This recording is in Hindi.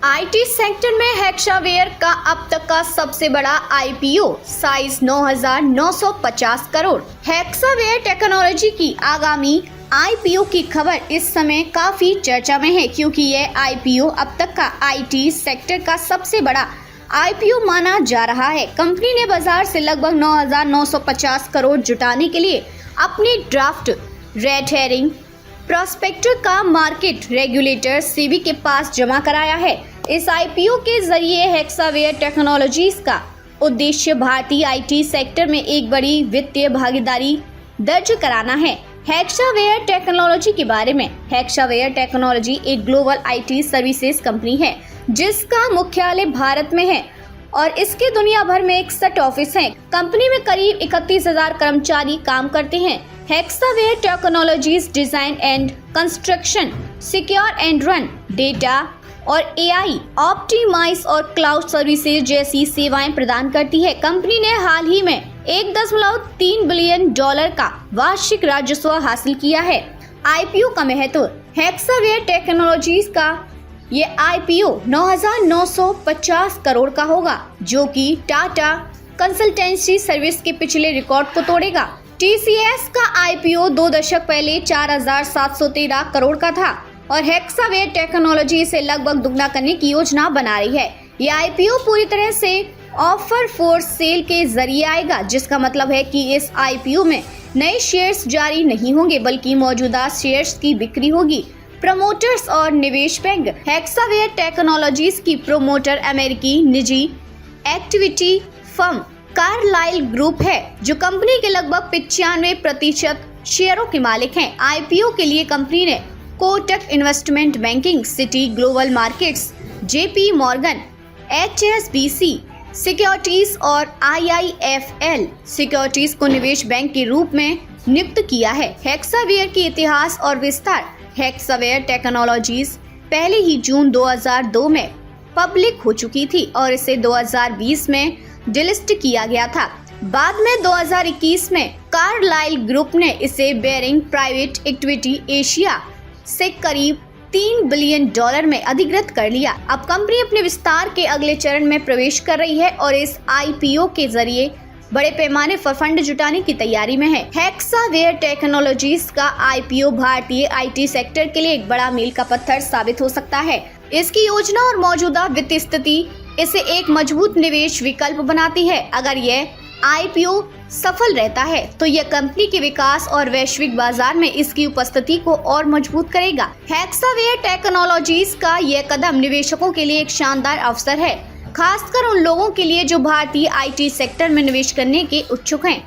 आईटी सेक्टर में हेक्सावेयर का अब तक का सबसे बड़ा IPO size 9,950 crore. Hexaware technology की आगामी आईपीओ की खबर इस समय काफी चर्चा में है, क्योंकि यह आईपीओ अब तक का आईटी सेक्टर का सबसे बड़ा आईपीओ माना जा रहा है। कंपनी ने बाजार से लगभग 9,950 करोड़ जुटाने के लिए अपनी ड्राफ्ट रेड हेरिंग प्रोस्पेक्टर का मार्केट रेगुलेटर सेबी के पास जमा कराया है। इस आईपीओ के जरिए हेक्सावेयर टेक्नोलॉजीज का उद्देश्य भारतीय आईटी सेक्टर में एक बड़ी वित्तीय भागीदारी दर्ज कराना है। हेक्सावेयर टेक्नोलॉजी के बारे में, हेक्सावेयर टेक्नोलॉजी एक ग्लोबल आईटी सर्विसेज कंपनी है जिसका मुख्यालय भारत में है और इसके दुनिया भर में 61 ऑफिस हैं। कंपनी में करीब 31,000 कर्मचारी काम करते हैं। Hexaware technologies design and construction, secure and run, data और एआई, ऑप्टिमाइज और क्लाउड सर्विसेज जैसी सेवाएं प्रदान करती है। कंपनी ने हाल ही में $1.3 बिलियन का वार्षिक राजस्व हासिल किया है। आईपीओ का महत्व, हेक्सावेयर टेक्नोलॉजीज का ये आईपीओ 9,950 करोड़ का होगा, जो कि टाटा कंसल्टेंसी सर्विस के पिछले रिकॉर्ड को तोड़ेगा। टीसीएस का आईपीओ 2 दशक पहले 4,713 करोड़ का था और हेक्सावेयर टेक्नोलॉजी इसे लगभग दुगना करने की योजना बना रही है। ये आईपीओ पूरी तरह से ऑफर फॉर सेल के जरिए आएगा, जिसका मतलब है कि इस आईपीओ में नए शेयर्स जारी नहीं होंगे, बल्कि मौजूदा शेयर्स की बिक्री होगी। प्रमोटर्स और निवेश बैंक, हेक्सावेयर टेक्नोलॉजीज की प्रमोटर अमेरिकी निजी एक्टिविटी फर्म कार्लाइल ग्रुप है, जो कंपनी के लगभग 95% शेयरों के मालिक हैं। आईपीओ के लिए कंपनी ने Kotak investment banking, city global markets, JP Morgan, HSBC securities और आईआईएफएल सिक्योरिटीज को निवेश बैंक के रूप में नियुक्त किया है। हेक्सावेयर की इतिहास और विस्तार, हेक्सावेयर टेक्नोलॉजीज पहले ही जून 2002 में पब्लिक हो चुकी थी और इसे 2020 में डिलिस्ट किया गया था। बाद में 2021 में कार्लाइल ग्रुप ने इसे बेरिंग प्राइवेट इक्विटी एशिया से करीब $3 बिलियन में अधिग्रहित कर लिया। अब कंपनी अपने विस्तार के अगले चरण में प्रवेश कर रही है और इस आईपीओ के जरिए बड़े पैमाने पर फंड जुटाने की तैयारी में है। हेक्सावेयर टेक्नोलॉजीज का आईपीओ भारतीय आईटी सेक्टर के लिए एक बड़ा मील का पत्थर साबित हो सकता है। इसकी योजना और मौजूदा वित्तीय स्थिति इसे एक मजबूत निवेश विकल्प बनाती है। अगर यह आईपीओ सफल रहता है तो यह कंपनी के विकास और वैश्विक बाजार में इसकी उपस्थिति को और मजबूत करेगा। हेक्सावेयर टेक्नोलॉजीज का यह कदम निवेशकों के लिए एक शानदार अवसर है, खासकर उन लोगों के लिए जो भारतीय आईटी सेक्टर में निवेश करने के इच्छुक हैं।